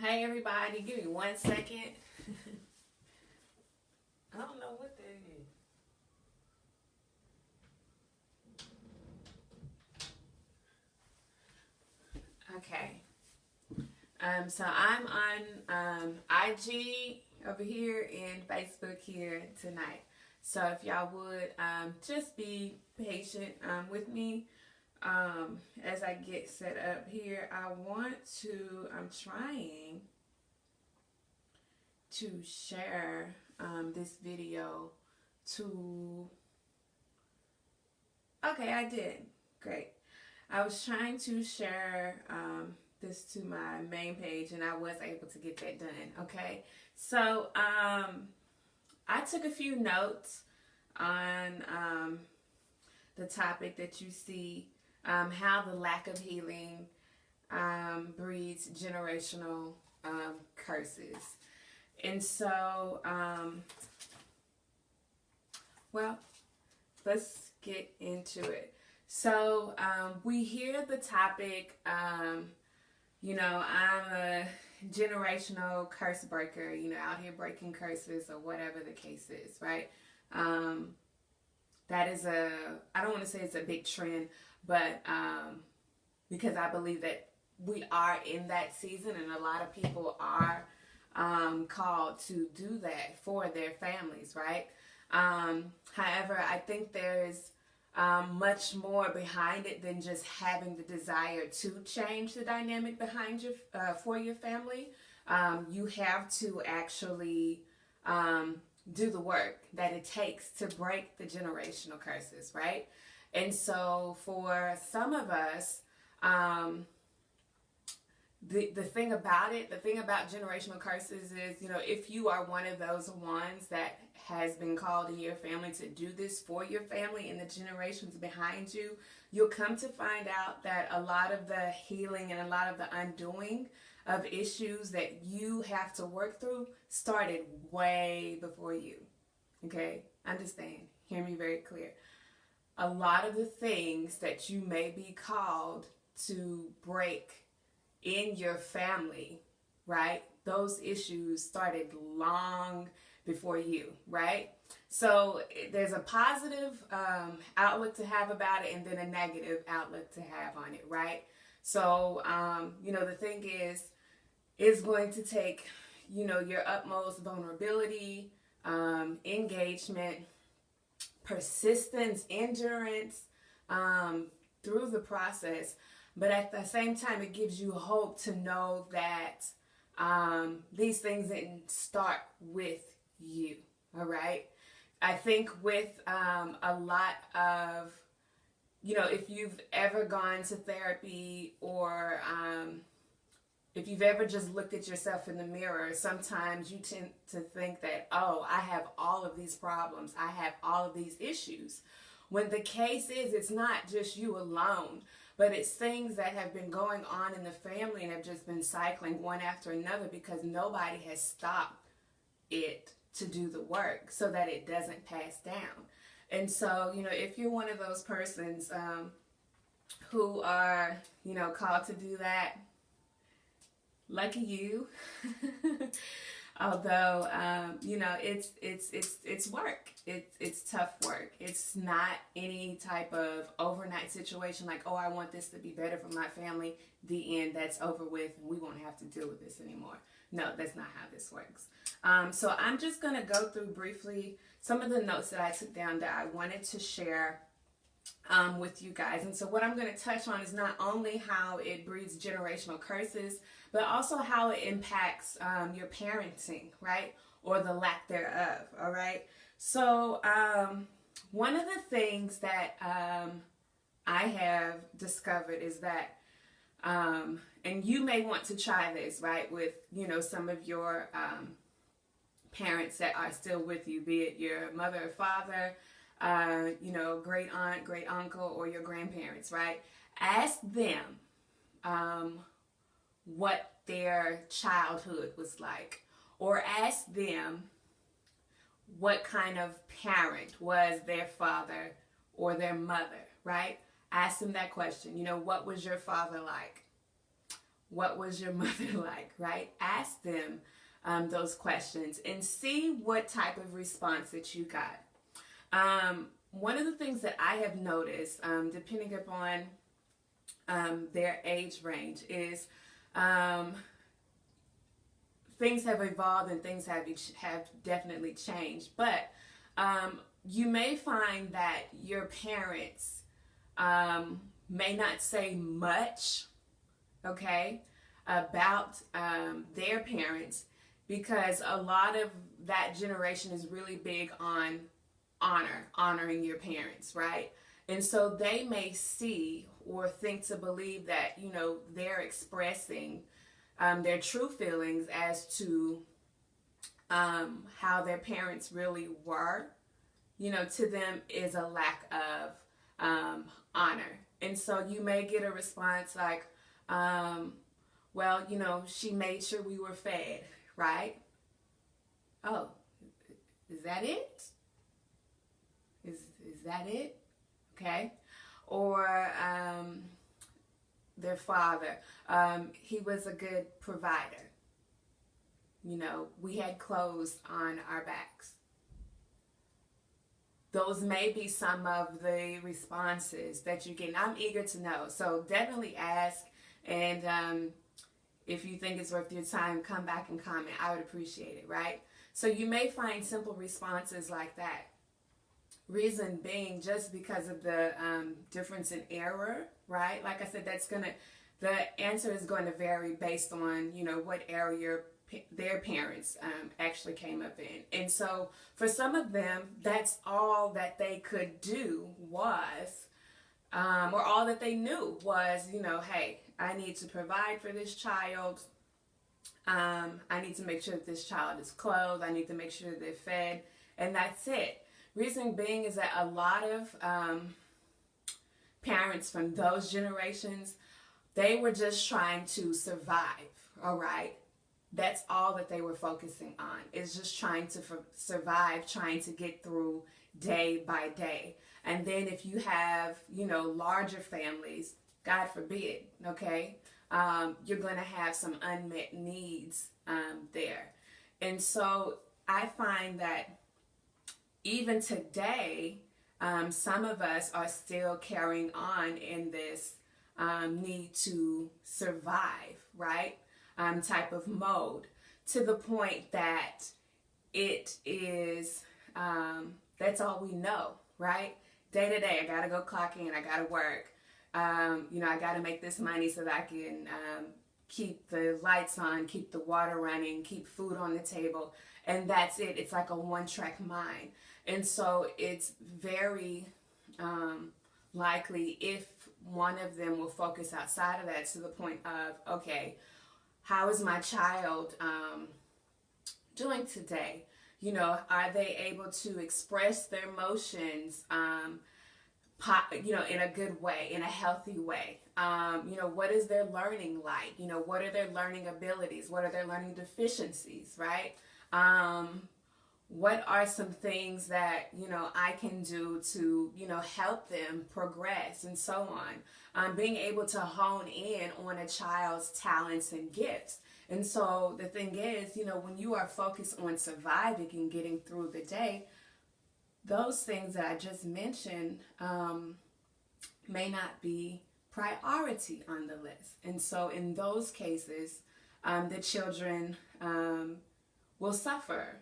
Hey everybody, give me 1 second. I don't know what that is. Okay. So I'm on IG over here and Facebook here tonight. So if y'all would just be patient with me as I get set up here. I'm trying to share this video to, okay, I did. Great. I was trying to share this to my main page and I was able to get that done. Okay. So I took a few notes on the topic that you see, how the lack of healing breeds generational curses. And so, well, let's get into it. So we hear the topic, I'm a generational curse breaker, out here breaking curses or whatever the case is, right? That is I don't want to say it's a big trend, but because I believe that we are in that season and a lot of people are called to do that for their families, right? However, I think there's much more behind it than just having the desire to change the dynamic behind you for your family. You have to actually do the work that it takes to break the generational curses, right? And so for some of us, the thing about generational curses is, if you are one of those ones that has been called in your family to do this for your family and the generations behind you, you'll come to find out that a lot of the healing and a lot of the undoing of issues that you have to work through started way before you. Okay? Understand. Hear me very clear. A lot of the things that you may be called to break in your family, right? Those issues started long before you, right? So there's a positive outlook to have about it and then a negative outlook to have on it, right? So, the thing is, it's going to take, your utmost vulnerability, engagement, persistence, endurance through the process. But at the same time, it gives you hope to know that these things didn't start with you, all right? I think with a lot of, if you've ever gone to therapy or if you've ever just looked at yourself in the mirror, sometimes you tend to think that, oh, I have all of these problems, I have all of these issues. When the case is, it's not just you alone, but it's things that have been going on in the family and have just been cycling one after another because nobody has stopped it to do the work so that it doesn't pass down. And so, if you're one of those persons who are, called to do that, lucky you. Although, it's work. It's tough work. It's not any type of overnight situation like, oh, I want this to be better for my family. The end, that's over with, and we won't have to deal with this anymore. No, that's not how this works. So I'm just going to go through briefly some of the notes that I took down that I wanted to share with you guys. And so what I'm going to touch on is not only how it breeds generational curses, but also how it impacts your parenting, right? Or the lack thereof, all right? So one of the things that I have discovered is that, and you may want to try this, right, with, some of your parents that are still with you, be it your mother or father, great aunt, great uncle, or your grandparents, right? Ask them what their childhood was like, or ask them what kind of parent was their father or their mother, right? Ask them that question. What was your father like? What was your mother like, right? Ask them those questions and see what type of response that you got. One of the things that I have noticed, depending upon their age range, is things have evolved and things have definitely changed. But you may find that your parents may not say much, okay, about their parents, because a lot of that generation is really big on honoring your parents, right? And so they may see or think to believe that, you know, they're expressing their true feelings as to how their parents really were, you know, to them is a lack of honor. And so you may get a response like, well, you know, she made sure we were fed, right? Oh, is that it? Is that it? Okay. Or their father, he was a good provider. You know, we had clothes on our backs. Those may be some of the responses that you get. And I'm eager to know. So definitely ask. And if you think it's worth your time, come back and comment. I would appreciate it, right? So you may find simple responses like that. Reason being, just because of the difference in error, right? Like I said, the answer is going to vary based on, you know, what area their parents actually came up in. And so for some of them, that's all that they could do was, or all that they knew was, you know, hey, I need to provide for this child. I need to make sure that this child is clothed. I need to make sure they're fed. And that's it. Reason being is that a lot of parents from those generations, they were just trying to survive, all right? That's all that they were focusing on, is just trying to survive, trying to get through day by day. And then if you have, you know, larger families, God forbid, okay, you're going to have some unmet needs there. And so I find that even today, some of us are still carrying on in this need to survive, right? Type of mode, to the point that it is, that's all we know, right? Day to day, I gotta go clock in, I gotta work, you know, I gotta make this money so that I can keep the lights on, keep the water running, keep food on the table, and that's it. It's like a one-track mind. And so it's very likely if one of them will focus outside of that, to the point of, okay, how is my child doing today? You know, are they able to express their emotions, you know, in a good way, in a healthy way? You know, what is their learning like? You know, what are their learning abilities? What are their learning deficiencies, right? What are some things that, you know, I can do to, you know, help them progress, and so on. Being able to hone in on a child's talents and gifts. And so the thing is, you know, when you are focused on surviving and getting through the day, those things that I just mentioned may not be priority on the list. And so in those cases, the children will suffer,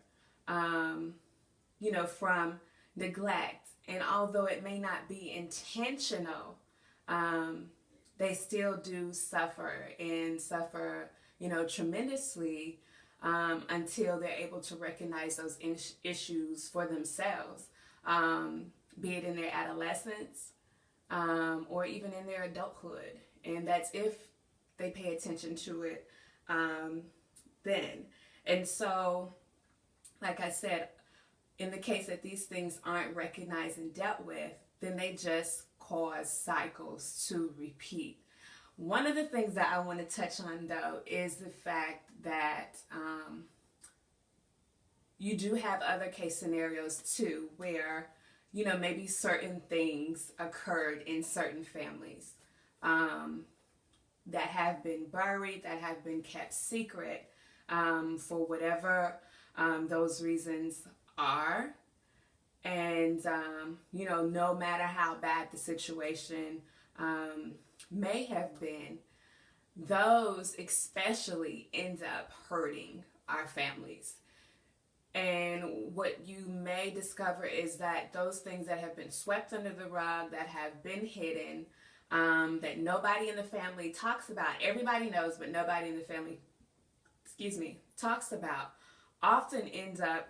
you know, from neglect. And although it may not be intentional, they still do suffer, and suffer, you know, tremendously, until they're able to recognize those issues for themselves, be it in their adolescence, or even in their adulthood. And that's if they pay attention to it then. And so, like I said, in the case that these things aren't recognized and dealt with, then they just cause cycles to repeat. One of the things that I want to touch on, though, is the fact that you do have other case scenarios too, where, you know, maybe certain things occurred in certain families. that have been buried, that have been kept secret for whatever those reasons are. And, no matter how bad the situation may have been, those especially end up hurting our families. And what you may discover is that those things that have been swept under the rug, that have been hidden, that nobody in the family talks about, everybody knows, but nobody in the family, talks about, often ends up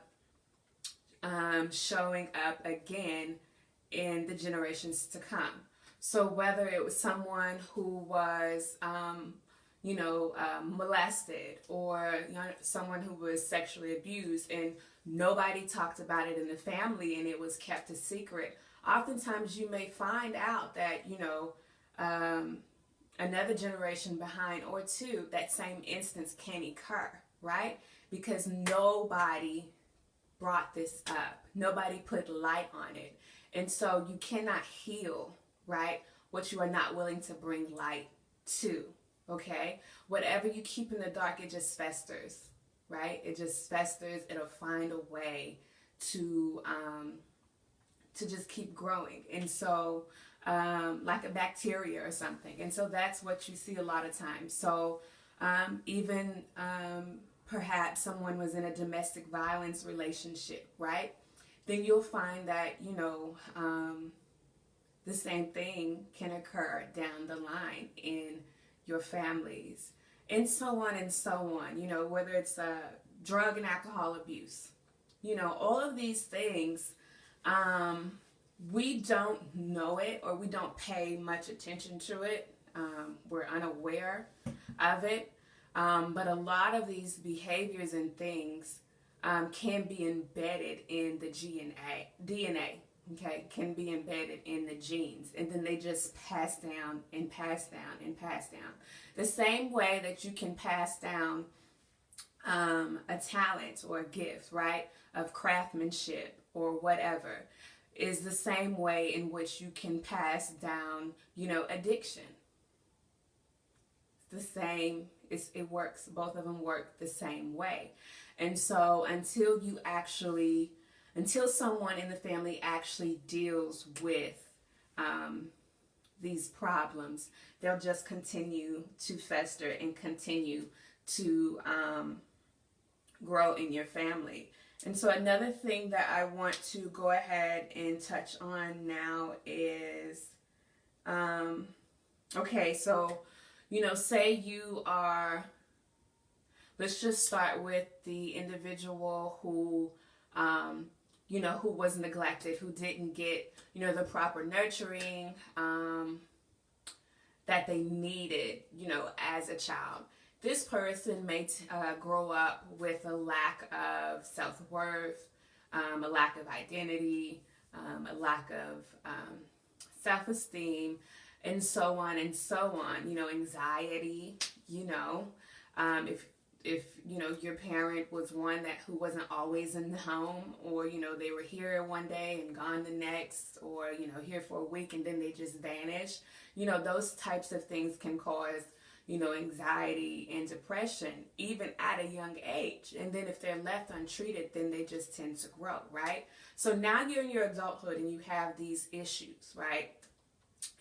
showing up again in the generations to come. So whether it was someone who was, molested, or someone who was sexually abused and nobody talked about it in the family and it was kept a secret, oftentimes you may find out that, another generation behind or two, that same instance can occur, right? Because nobody brought this up. Nobody put light on it. And so you cannot heal, right, what you are not willing to bring light to, okay? Whatever you keep in the dark, it just festers, right? It just festers. It'll find a way to just keep growing. And so, like a bacteria or something. And so that's what you see a lot of times. So even perhaps someone was in a domestic violence relationship, right? Then you'll find that, the same thing can occur down the line in your families, and so on and so on, whether it's drug and alcohol abuse, all of these things, we don't know it, or we don't pay much attention to it. We're unaware of it. But a lot of these behaviors and things can be embedded in the DNA, okay, can be embedded in the genes, and then they just pass down and pass down and pass down. The same way that you can pass down a talent or a gift, right, of craftsmanship or whatever, is the same way in which you can pass down, addiction. It's the same. It works. Both of them work the same way. And so until someone in the family actually deals with these problems, they'll just continue to fester and continue to grow in your family. And so another thing that I want to go ahead and touch on now is, okay, so, say you are, let's just start with the individual who, who was neglected, who didn't get, the proper nurturing that they needed, as a child. This person may grow up with a lack of self-worth, a lack of identity, a lack of self-esteem, and so on and so on. Anxiety, if your parent was one who wasn't always in the home, or they were here one day and gone the next, or here for a week and then they just vanish, those types of things can cause anxiety and depression even at a young age. And then if they're left untreated, then they just tend to grow, right? So now you're in your adulthood and you have these issues, right?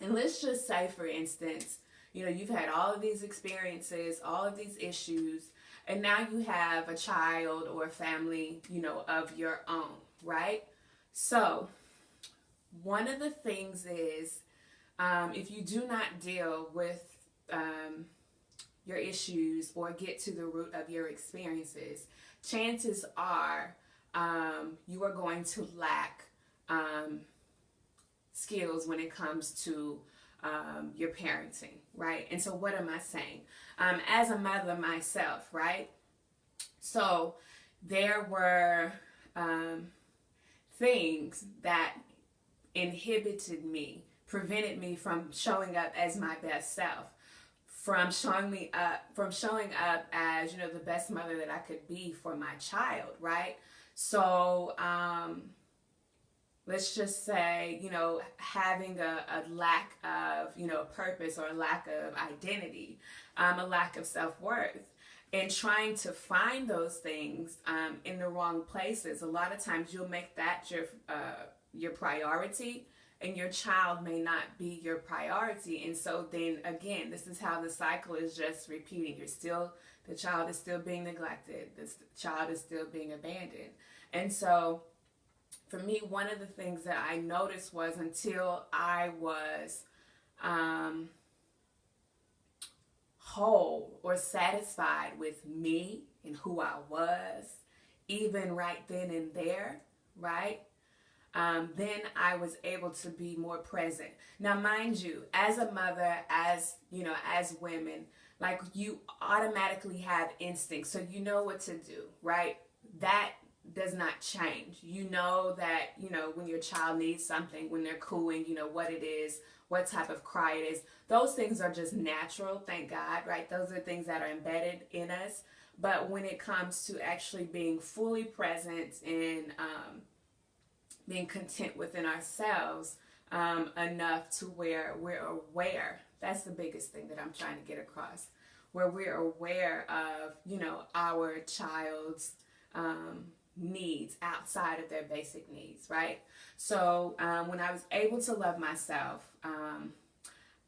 And let's just say, for instance, you've had all of these experiences, all of these issues, and now you have a child or a family, of your own, right? So one of the things is, if you do not deal with your issues or get to the root of your experiences, chances are you are going to lack skills when it comes to your parenting, right? And so what am I saying? As a mother myself, right? So there were things that inhibited me, prevented me from showing up as my best self, from showing up as, the best mother that I could be for my child, right? So let's just say, having a lack of, purpose, or a lack of identity, a lack of self-worth, and trying to find those things in the wrong places. A lot of times you'll make that your priority, and your child may not be your priority. And so then again, this is how the cycle is just repeating. The child is still being neglected. The child is still being abandoned. And so for me, one of the things that I noticed was, until I was whole or satisfied with me and who I was, even right then and there, right? Then I was able to be more present. Now, mind you, as a mother, as women, like, you automatically have instincts, so you know what to do, right? That does not change. You know that, when your child needs something, when they're cooing, what it is, what type of cry it is. Those things are just natural, thank God, right? Those are things that are embedded in us. But when it comes to actually being fully present and being content within ourselves, enough to where we're aware, that's the biggest thing that I'm trying to get across, where we're aware of, our child's needs outside of their basic needs, right? So when I was able to love myself,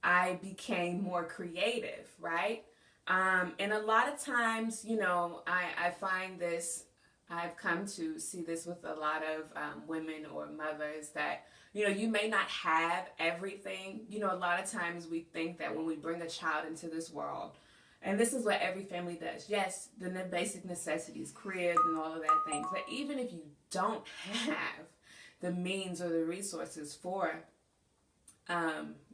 I became more creative, right? And a lot of times, I find this, I've come to see this with a lot of women or mothers, that, you may not have everything. A lot of times we think that when we bring a child into this world, and this is what every family does. Yes, the basic necessities, crib and all of that things. But even if you don't have the means or the resources for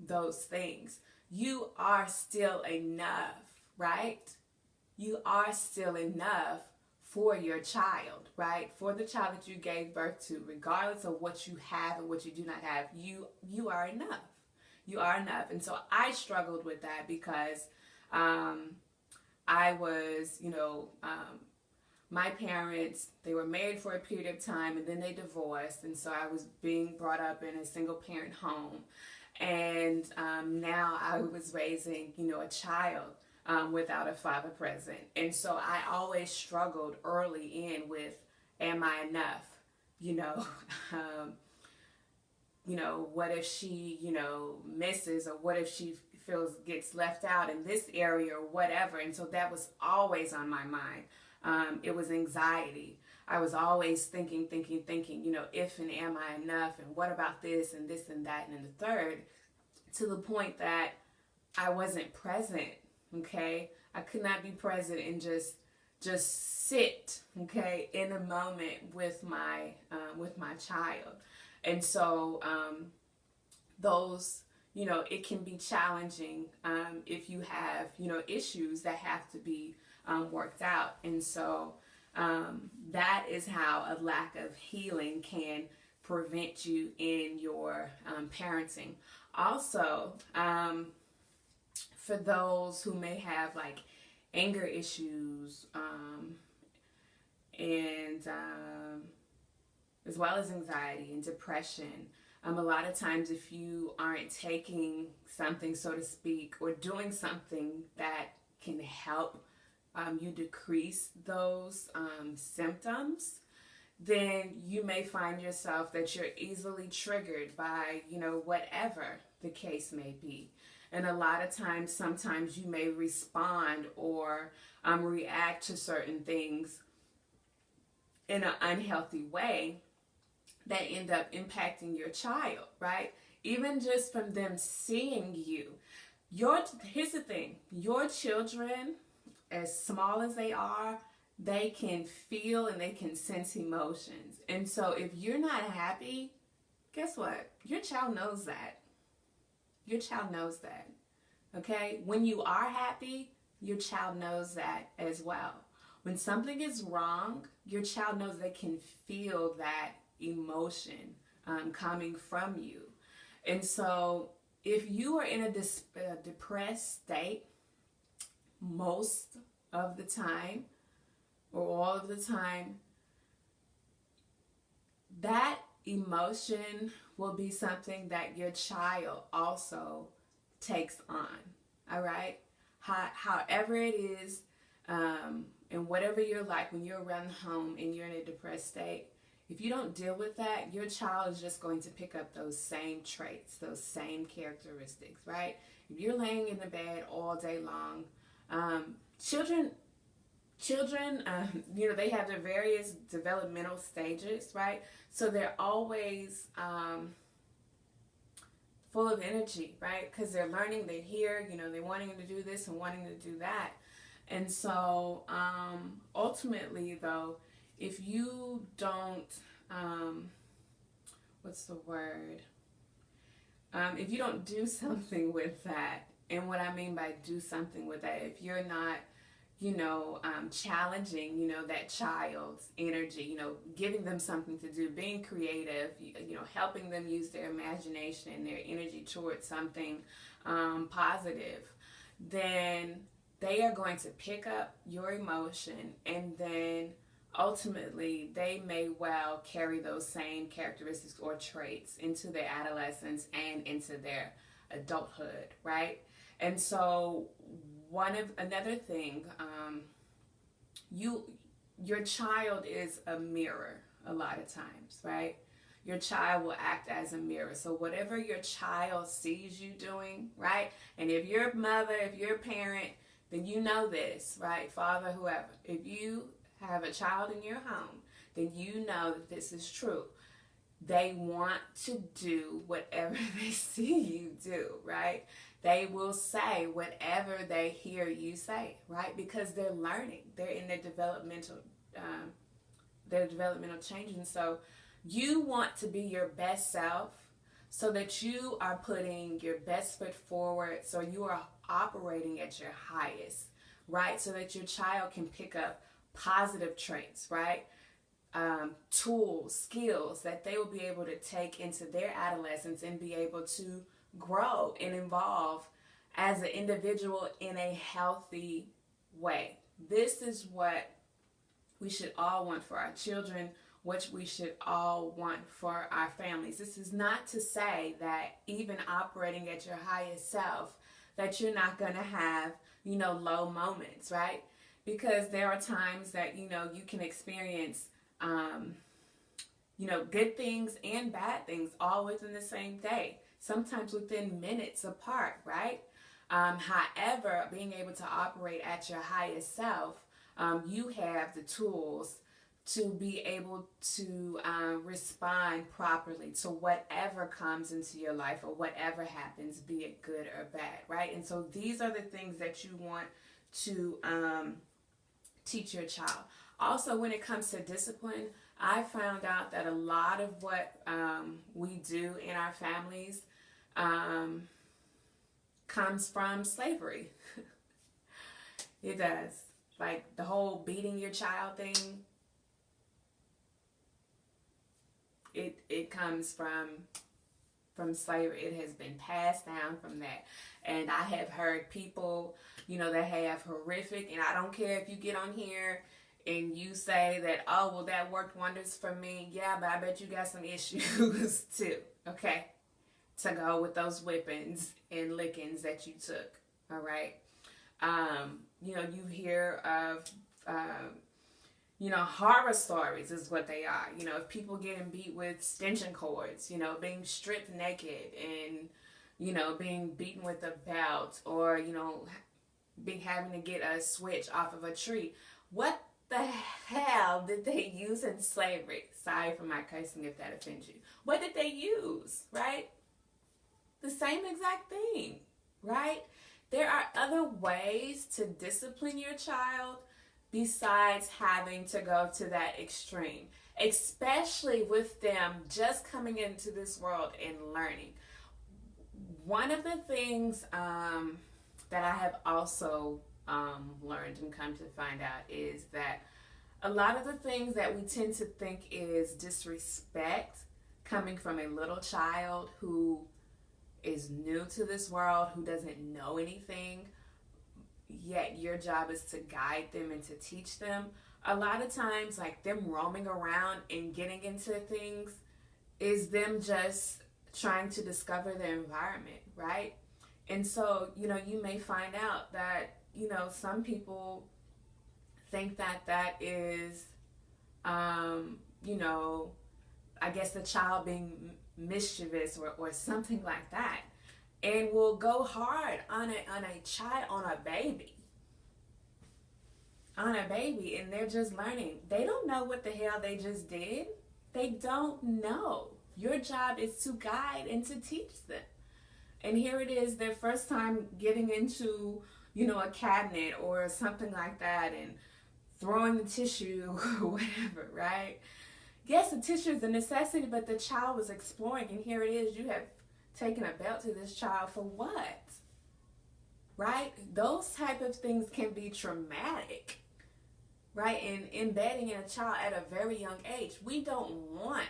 those things, you are still enough, right? You are still enough for your child, right? For the child that you gave birth to, regardless of what you have and what you do not have, you are enough. You are enough. And so I struggled with that because I was, my parents, they were married for a period of time and then they divorced. And so I was being brought up in a single parent home. And now I was raising, a child without a father present. And so I always struggled early in with, am I enough? What if she, misses, or what if she gets left out in this area or whatever. And so that was always on my mind. It was anxiety. I was always thinking, if and am I enough, and what about this and this and that and then the third, to the point that I wasn't present. Okay, I could not be present and just sit, okay, in a moment with my child. And so those, it can be challenging if you have, issues that have to be worked out. And so that is how a lack of healing can prevent you in your parenting. Also, for those who may have like anger issues and as well as anxiety and depression, a lot of times if you aren't taking something, so to speak, or doing something that can help you decrease those symptoms, then you may find yourself that you're easily triggered by, whatever the case may be. And a lot of times, sometimes you may respond or react to certain things in an unhealthy way that end up impacting your child, right? Even just from them seeing you. Here's the thing, your children, as small as they are, they can feel and they can sense emotions. And so if you're not happy, guess what? Your child knows that. Your child knows that. Okay? When you are happy, your child knows that as well. When something is wrong, your child knows they can feel that emotion coming from you. And so if you are in a depressed state most of the time or all of the time, that emotion will be something that your child also takes on. All right? However it is, and whatever you're like when you're around home and you're in a depressed state, if you don't deal with that, your child is just going to pick up those same traits, those same characteristics, right? If you're laying in the bed all day long, children, they have their various developmental stages, right? So they're always full of energy, right? Because they're learning, they're here, they're wanting to do this and wanting to do that. And so ultimately, though, if you don't, what's the word? If you don't do something with that, and what I mean by do something with that, if you're not, challenging, that child's energy, giving them something to do, being creative, helping them use their imagination and their energy towards something positive, then they are going to pick up your emotion, and then ultimately they may well carry those same characteristics or traits into their adolescence and into their adulthood, right? And so another thing, your child is a mirror a lot of times, right? Your child will act as a mirror. So whatever your child sees you doing, right? And if you're a mother, if you're a parent, then you know this, right? Father, whoever. If you have a child in your home, then you know that this is true. They want to do whatever they see you do, right? They will say whatever they hear you say, right? Because they're learning. They're in their developmental change. And so you want to be your best self so that you are putting your best foot forward, so you are operating at your highest, right? So that your child can pick up positive traits, right? Tools, skills that they will be able to take into their adolescence and be able to grow and evolve as an individual in a healthy way. This is what we should all want for our children, what we should all want for our families. This is not to say that even operating at your highest self, that you're not going to have, low moments, right? Because there are times that, you can experience, good things and bad things all within the same day, sometimes within minutes apart, right? However, being able to operate at your highest self, you have the tools to be able to respond properly to whatever comes into your life or whatever happens, be it good or bad, right? And so these are the things that you want to teach your child. Also, when it comes to discipline, I found out that a lot of what we do in our families comes from slavery. It does. Like the whole beating your child thing, it comes from slavery. It has been passed down from that. And I have heard people, that have horrific, and I don't care if you get on here and you say that, oh, well, that worked wonders for me. Yeah, but I bet you got some issues too, okay, to go with those whippings and lickings that you took, all right? You hear of, horror stories is what they are. If people getting beat with extension cords, being stripped naked and, being beaten with a belt, or, having to get a switch off of a tree. What the hell did they use in slavery? Sorry for my cursing if that offends you. What did they use, right? The same exact thing, right? There are other ways to discipline your child besides having to go to that extreme, especially with them just coming into this world and learning. One of the things that I have also learned and come to find out is that a lot of the things that we tend to think is disrespect coming from a little child who is new to this world, who doesn't know anything, yet your job is to guide them and to teach them. A lot of times, like them roaming around and getting into things is them just trying to discover their environment, right? And so, you may find out that, some people think that that is, you know, I guess the child being mischievous or something like that, and will go hard on a child, on a baby, and they're just learning. They don't know what the hell they just did. They don't know. Your job is to guide and to teach them. And here it is, their first time getting into, a cabinet or something like that, and throwing the tissue or whatever, right? Yes, the tissue is a necessity, but the child was exploring, and here it is, you have taken a belt to this child for what? Right? Those type of things can be traumatic, right? And embedding in a child at a very young age. We don't want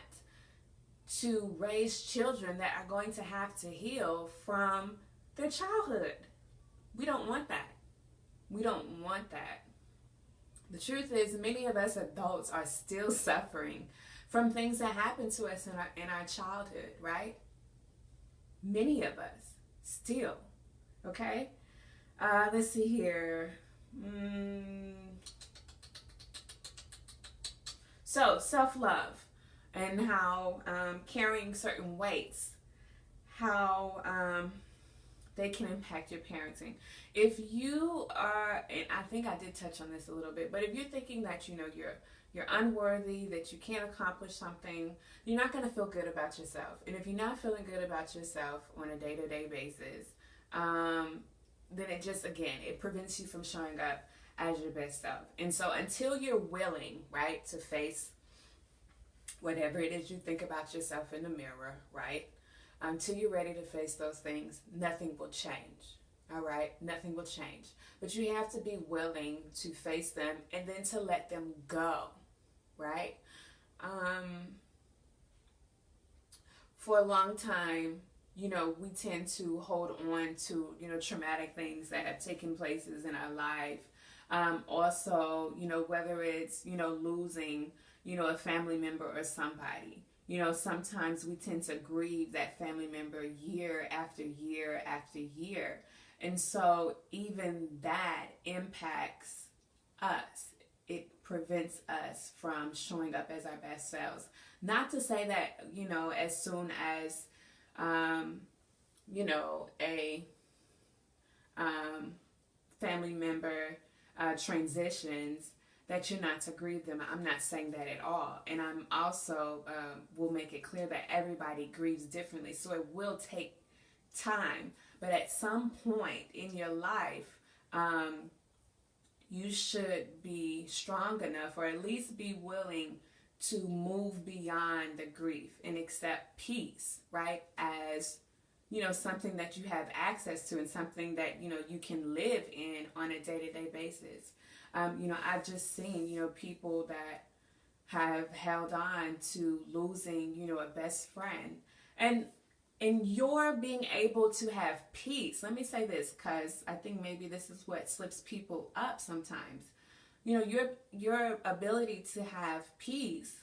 to raise children that are going to have to heal from their childhood. We don't want that. We don't want that. The truth is, many of us adults are still suffering from things that happened to us in our childhood, right? Many of us still, okay? Let's see here. So, self-love and how carrying certain weights, how they can impact your parenting. If you are, and I think I did touch on this a little bit, but if you're thinking that you're unworthy, that you can't accomplish something, you're not going to feel good about yourself. And if you're not feeling good about yourself on a day-to-day basis, then it just, again, it prevents you from showing up as your best self. And so until you're willing, right, to face whatever it is you think about yourself in the mirror, right, until you're ready to face those things, nothing will change. All right, nothing will change. But you have to be willing to face them and then to let them go, right? For a long time, we tend to hold on to, traumatic things that have taken places in our life. Also, whether it's, losing, a family member or somebody. Sometimes we tend to grieve that family member year after year after year. And so even that impacts us. It prevents us from showing up as our best selves. Not to say that, as soon as, a family member transitions, that you're not to grieve them. I'm not saying that at all. And I'm also will make it clear that everybody grieves differently. So it will take time. But at some point in your life, you should be strong enough, or at least be willing to move beyond the grief and accept peace, right? As, something that you have access to and something that, you can live in on a day-to-day basis. I've just seen, people that have held on to losing, a best friend. And your being able to have peace, let me say this, because I think maybe this is what slips people up sometimes. Your ability to have peace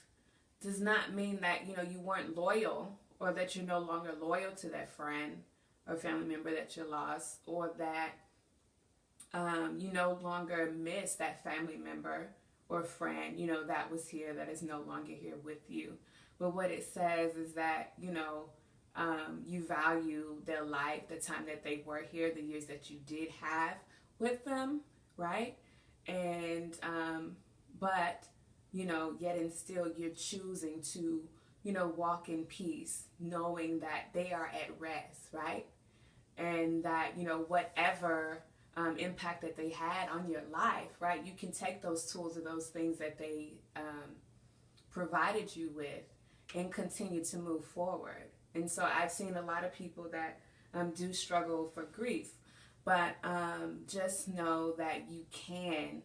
does not mean that, you weren't loyal, or that you're no longer loyal to that friend or family member that you lost, or that you no longer miss that family member or friend, that was here, that is no longer here with you. But what it says is that, you value their life, the time that they were here, the years that you did have with them, right? And, but, yet and still you're choosing to, walk in peace, knowing that they are at rest, right? And that, whatever impact that they had on your life, right? You can take those tools or those things that they provided you with and continue to move forward. And so I've seen a lot of people that do struggle for grief, but just know that you can,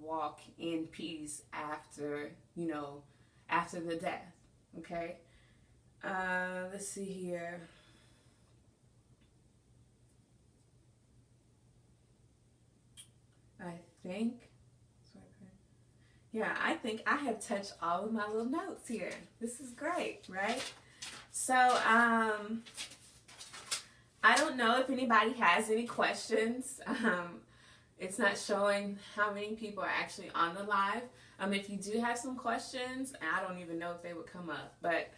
walk in peace after, after the death, okay? Let's see here. I think I have touched all of my little notes here. This is great, right? So, I don't know if anybody has any questions. It's not showing how many people are actually on the live. If you do have some questions, I don't even know if they would come up, but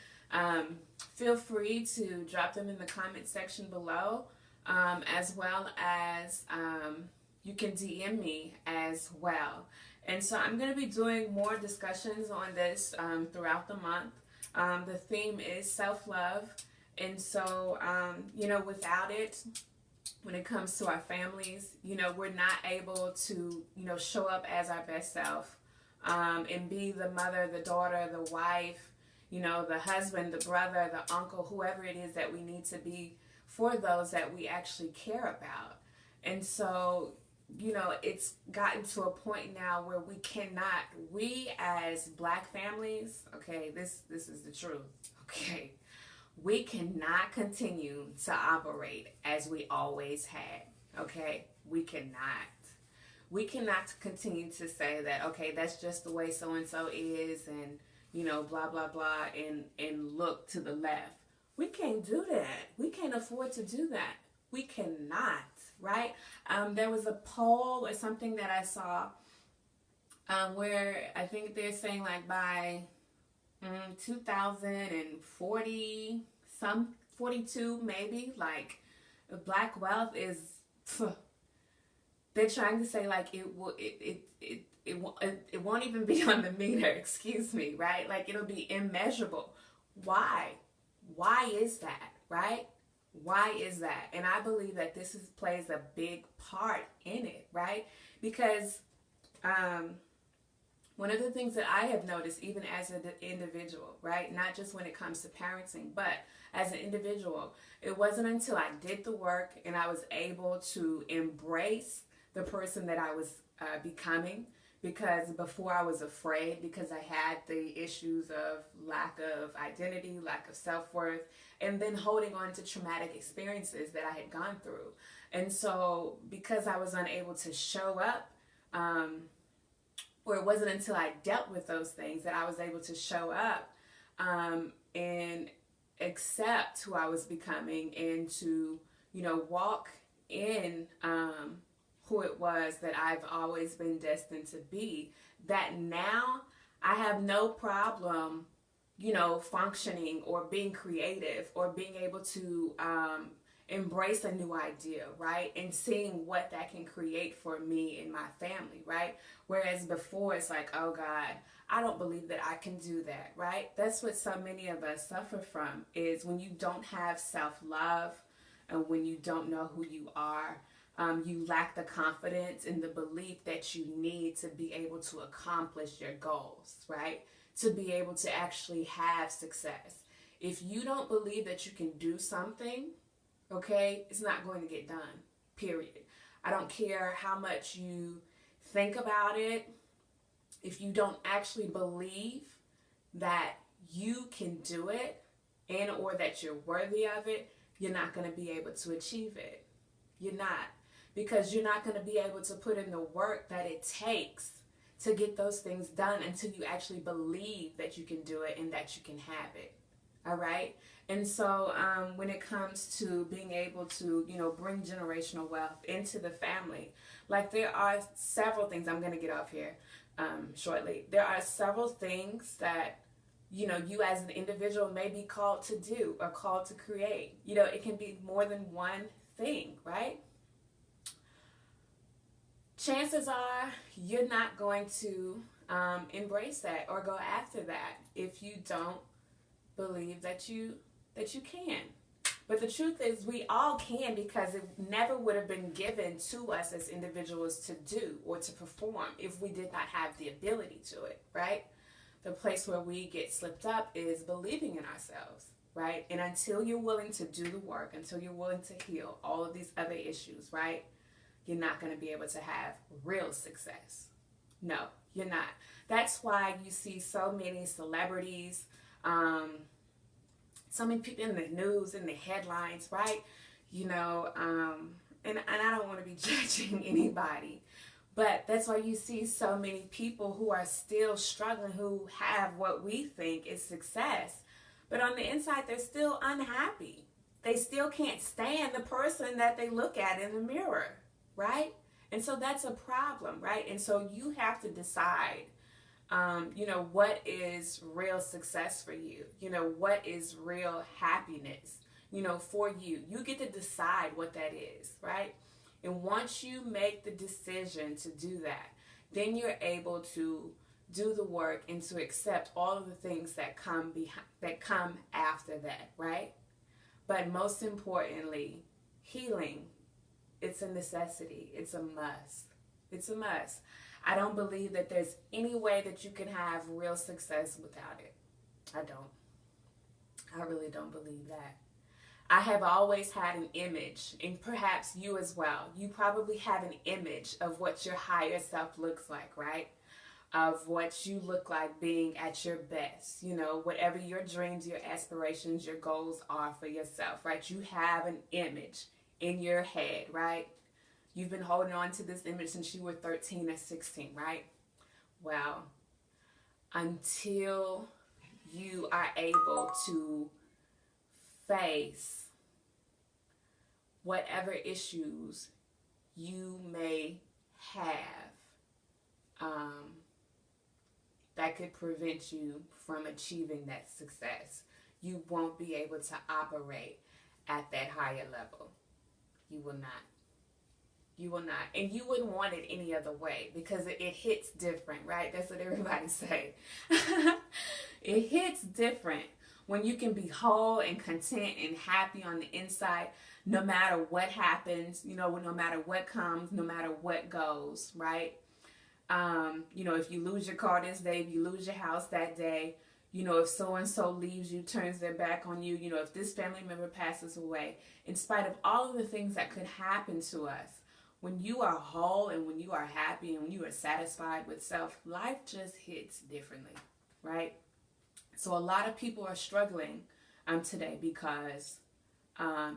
feel free to drop them in the comment section below, as well as you can DM me as well. And so I'm going to be doing more discussions on this throughout the month. The theme is self-love. And so, without it, when it comes to our families, we're not able to, show up as our best self and be the mother, the daughter, the wife, the husband, the brother, the uncle, whoever it is that we need to be for those that we actually care about. And so, it's gotten to a point now where we as Black families, okay, this is the truth, okay, we cannot continue to operate as we always had, okay? We cannot. We cannot continue to say that, okay, that's just the way so-and-so is and, blah, blah, blah, and look to the left. We can't do that. We can't afford to do that. We cannot, right? There was a poll or something that I saw where I think they're saying like by 2040, 42 maybe, like Black wealth is, they're trying to say like it won't even be on the meter, excuse me, right? Like it'll be immeasurable. Why is that, right? Why is that? And I believe that this plays a big part in it, right? Because one of the things that I have noticed, even as an individual, right, not just when it comes to parenting, but as an individual, it wasn't until I did the work and I was able to embrace the person that I was becoming, because before I was afraid, because I had the issues of lack of identity, lack of self-worth, and then holding on to traumatic experiences that I had gone through. And so because I was unable to show up, or it wasn't until I dealt with those things that I was able to show up and accept who I was becoming and to, walk in who it was that I've always been destined to be, that now I have no problem, functioning or being creative or being able to embrace a new idea, right? And seeing what that can create for me and my family, right? Whereas before it's like, oh God, I don't believe that I can do that, right? That's what so many of us suffer from, is when you don't have self-love and when you don't know who you are, you lack the confidence and the belief that you need to be able to accomplish your goals, right? To be able to actually have success. If you don't believe that you can do something, okay, it's not going to get done, period. I don't care how much you think about it. If you don't actually believe that you can do it and or that you're worthy of it, you're not going to be able to achieve it. You're not. Because you're not going to be able to put in the work that it takes to get those things done until you actually believe that you can do it and that you can have it. All right? And so when it comes to being able to, bring generational wealth into the family, like there are several things, I'm going to get off here shortly. There are several things that, you as an individual may be called to do or called to create. It can be more than one thing, right? Chances are you're not going to embrace that or go after that if you don't believe that you can. But the truth is we all can, because it never would have been given to us as individuals to do or to perform if we did not have the ability to it, right? The place where we get slipped up is believing in ourselves, right? And until you're willing to do the work, until you're willing to heal all of these other issues, right? You're not going to be able to have real success. No, you're not. That's why you see so many celebrities, so many people in the news, in the headlines, right? And I don't want to be judging anybody, but that's why you see so many people who are still struggling, who have what we think is success, But on the inside, they're still unhappy. They still can't stand the person that they look at in the mirror, right? And so that's a problem, right? And so you have to decide, what is real success for you? What is real happiness, for you? You get to decide what that is, right? And once you make the decision to do that, then you're able to do the work and to accept all of the things that come after that, right? But most importantly, healing, it's a necessity. It's a must. It's a must. I don't believe that there's any way that you can have real success without it. I don't. I really don't believe that. I have always had an image, and perhaps you as well. You probably have an image of what your higher self looks like, right? Of what you look like being at your best. Whatever your dreams, your aspirations, your goals are for yourself, right? You have an image in your head, right? You've been holding on to this image since you were 13 or 16, right? Well, until you are able to face whatever issues you may have that could prevent you from achieving that success, you won't be able to operate at that higher level. You will not. You will not. And you wouldn't want it any other way because it hits different, right? That's what everybody say. It hits different when you can be whole and content and happy on the inside, no matter what happens, no matter what comes, no matter what goes, right? If you lose your car this day, if you lose your house that day, if so-and-so leaves you, turns their back on you, if this family member passes away, in spite of all of the things that could happen to us, when you are whole and when you are happy and when you are satisfied with self, life just hits differently, right? So a lot of people are struggling today because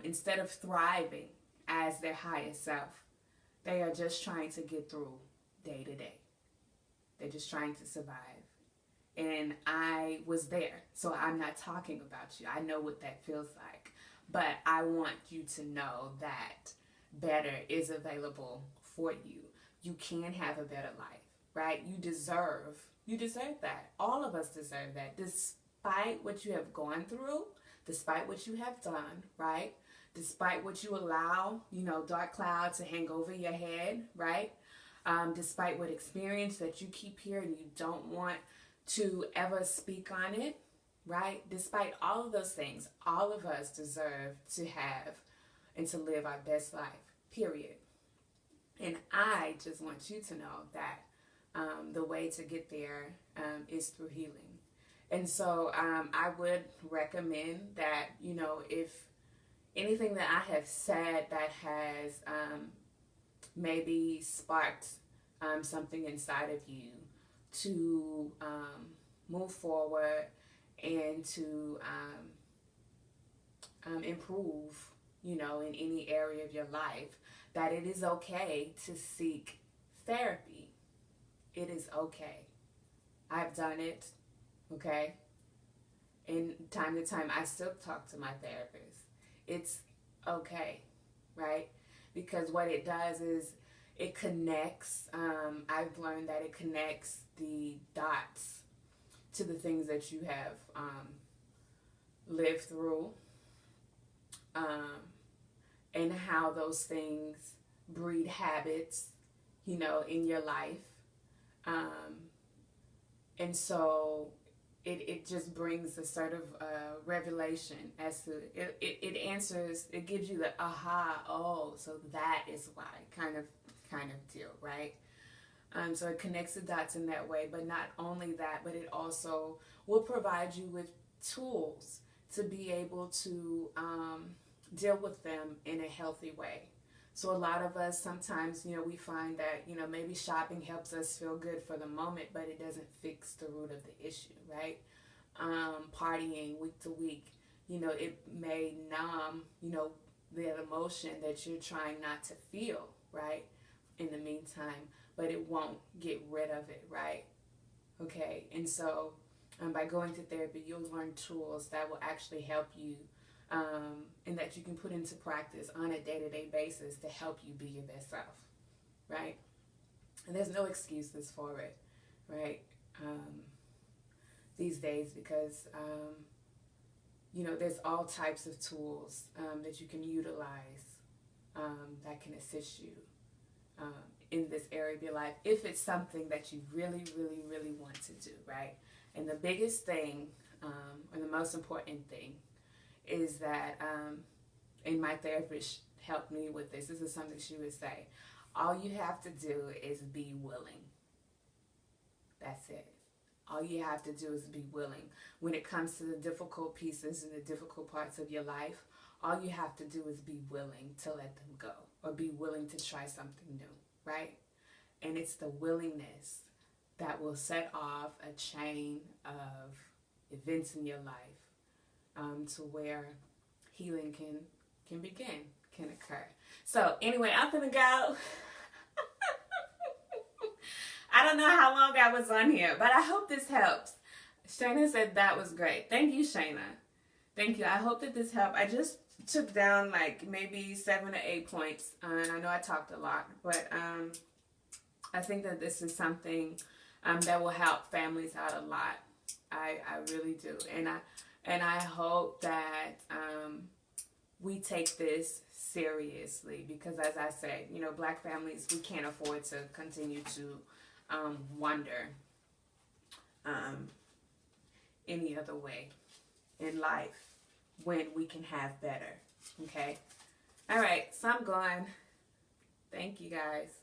instead of thriving as their highest self, they are just trying to get through day to day. They're just trying to survive. And I was there, so I'm not talking about you. I know what that feels like. But I want you to know that better is available for you. You can have a better life, right? You deserve that. All of us deserve that. Despite what you have gone through, despite what you have done, right? Despite what you allow, dark clouds to hang over your head, right? Despite what experience that you keep here and you don't want to ever speak on it, right? Despite all of those things, all of us deserve to have and to live our best life, period. And I just want you to know that the way to get there is through healing. And so I would recommend that, if anything that I have said that has maybe sparked something inside of you to move forward and to improve, in any area of your life, that it is okay to seek therapy. It is okay. I've done it, okay? And time to time, I still talk to my therapist. It's okay, right? Because what it does is it connects. I've learned that it connects the dots to the things that you have lived through, and how those things breed habits, in your life. And so it just brings a sort of revelation as to, it answers, it gives you the aha, oh, so that is why, kind of deal, right? So it connects the dots in that way, but not only that, but it also will provide you with tools to be able to deal with them in a healthy way. So a lot of us sometimes, we find that, maybe shopping helps us feel good for the moment, but it doesn't fix the root of the issue, right? Partying week to week, it may numb, the emotion that you're trying not to feel, right? In the meantime, but it won't get rid of it, right? Okay, and so By going to therapy, you'll learn tools that will actually help you, and that you can put into practice on a day-to-day basis to help you be your best self, right? And there's no excuses for it, right? These days, because there's all types of tools that you can utilize that can assist you in this area of your life, if it's something that you really, really, really want to do, right? And the biggest thing, or the most important thing, is that, and my therapist helped me with this. This is something she would say: all you have to do is be willing. That's it. All you have to do is be willing. When it comes to the difficult pieces and the difficult parts of your life, all you have to do is be willing to let them go, or be willing to try something new, right? And it's the willingness that will set off a chain of events in your life, to where healing can occur. So anyway, I'm gonna go. I don't know how long I was on here, but I hope this helps. Shayna said that was great. Thank you, Shayna. Thank you. I hope that this helped. I just took down like maybe 7 or 8 points, and I know I talked a lot, but I think that this is something that will help families out a lot. I really do, and I hope that we take this seriously, because as I said, Black families, we can't afford to continue to wonder any other way in life when we can have better. Okay? All right, so I'm going. Thank you, guys.